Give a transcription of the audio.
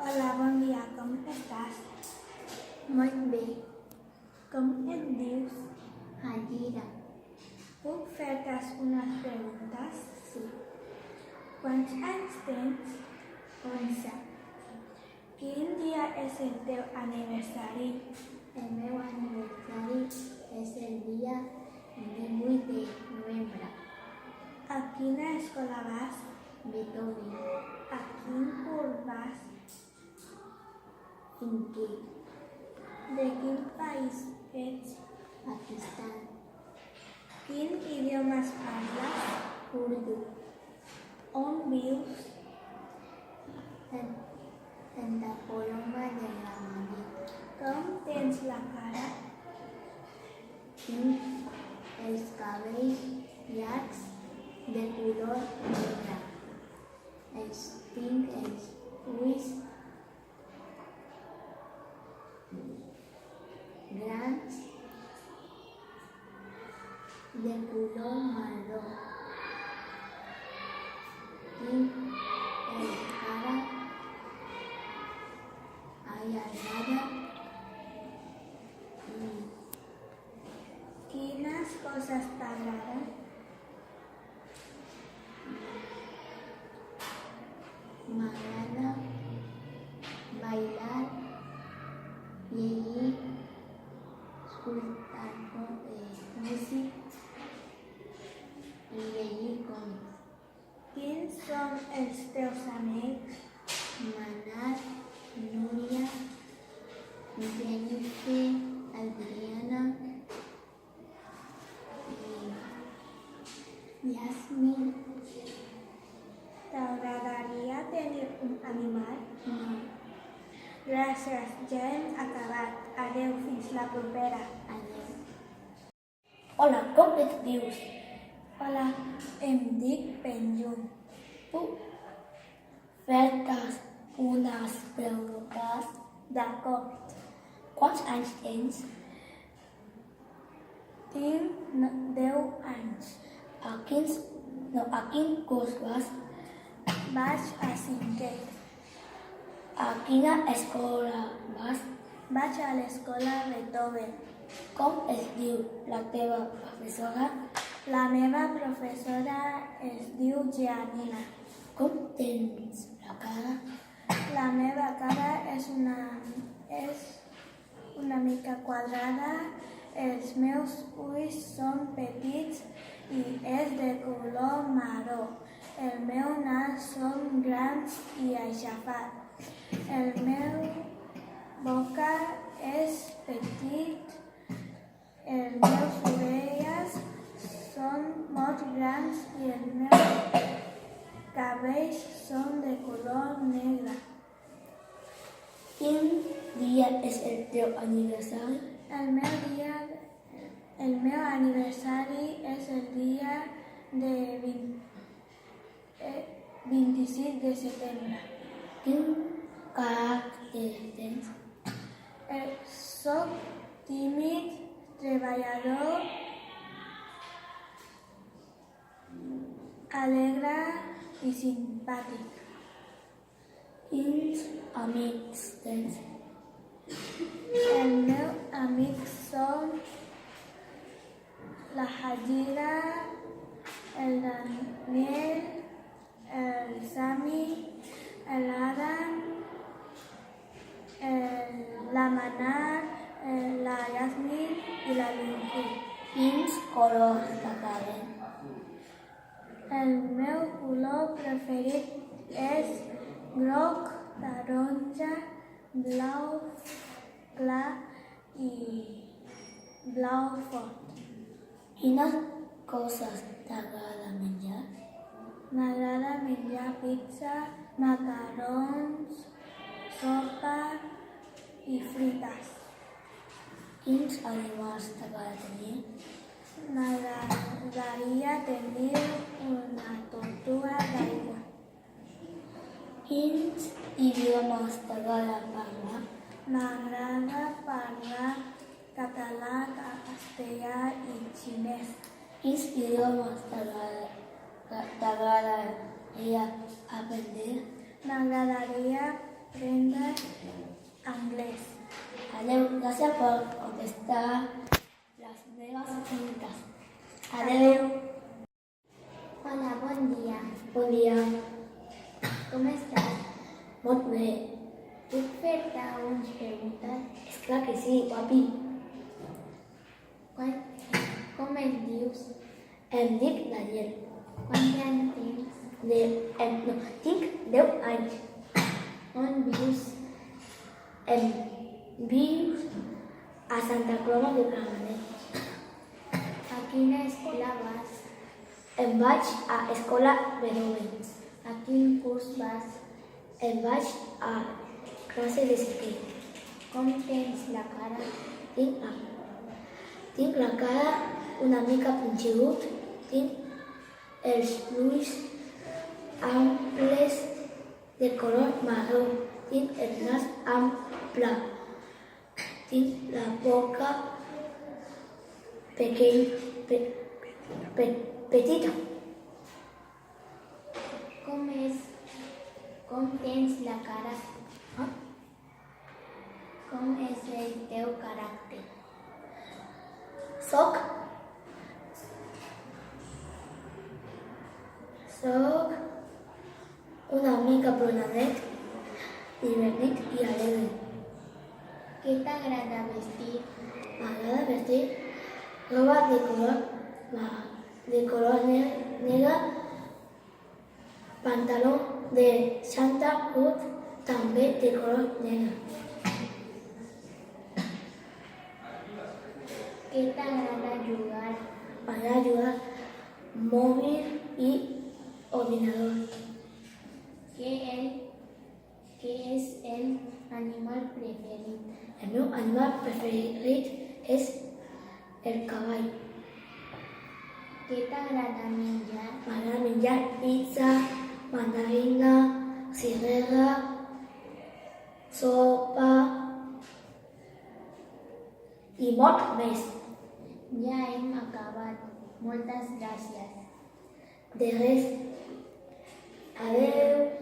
Hola, bon dia, com estàs? Molt bé, Com et dius? Adira. Puc fer-te unes preguntes? Sí, Quants anys tens? 11. Quin dia és el teu aniversari? El meu aniversari és el dia 18 de novembre. A quina escola vas? Beethoven, A quin curs vas? 5. De quin país ets? Pakistan, Quin idioma parles? Urdu, On vius? Santa Coloma de Gramenet. Com tens la cara? Tinc els cabells llargs de color negre. Tinc els ulls grans de color marró. Tinc el cara allargada i Quines coses t'agraden? m'agrada ballar, llegir, escoltar música i llegir còmics. Quins són els teus amics? Manat, Núria, Jennifer, Adriana i Yasmin. T'agradaria tenir un animal? No, Gràcies, ja hem acabat. Adeu, fins la propera. adeu. Hola, com et dius? Hola, em dic Benjun. Puc fer-te unes preguntes? D'acord. Quants anys tens? Tinc 10 anys. A quin curs vas? Vaig a 5è. A quina escola vas? Vaig a l'escola Beethoven. Com es diu la teva professora? La meva professora es diu Gianina. Com tens la cara? La meva cara és una mica quadrada, els meus ulls són petits i és de color marró. El meu nas són grans i aixafat. El meu boca és petit. Els meus orelles són molt grans i els meus cabells són de color negre. Quin dia és el teu aniversari? El meu aniversari és el dia de 25 de setembre. Quin caràcter tens? Soc tímid, treballador, alegre i simpàtic. Quins amics tens? Els meus amics són la Hajira, el Daniel, el Sami, l'Adam, la Manat, la Yasmin i la Linky. Quins colors t'agraden? El meu color preferit és groc, taronja, blau clar i blau fort. Quines coses t'agrada menjar? M'agrada menjar pizza, macarrons, sopa i frites. Quins animals t'agrada tenir? M'agradaria tenir una tortuga d'aigua. Quins idiomes t'agrada parlar? M'agrada parlar català, castellà i xinès. Quins idiomes t'agradaria aprendre? M'agradaria aprendre anglès. Adeu, gràcies per contestar les meves preguntes. Adeu. Hola, bon dia. Bon dia. Com estàs? Molt bé. Puc fer-te unes preguntes? És clar que sí, guapi. Com et dius? Em dic Daniel. Quants anys tens? Tinc 10 anys. On vius? Vius a Santa Coloma de Gramenet. A quina escola vas? Em vaig a Escola Beethoven. A quin curs vas? Em vaig a classe d'esquí. Com tens la cara? Tinc la cara una mica punxegut. Tinc els ulls amples de color marró. Tinc el nas ample. Tinc la boca petita. Com tens la cara? Com és el teu caràcter? Soc una mica ploradet, divertit i alegre. Què t'agrada vestir? M'agrada vestir roba de color negre, pantaló de Santa Cruz també de color negre. Què t'agrada jugar? M'agrada jugar mòbil i ordinador. Què és el animal preferit? El meu animal preferit és el cavall. Què t'agrada menjar? M'agrada menjar pizza, mandarina, cirera, sopa i molt més. Ja hem acabat. Moltes gràcies. De res. Adeu.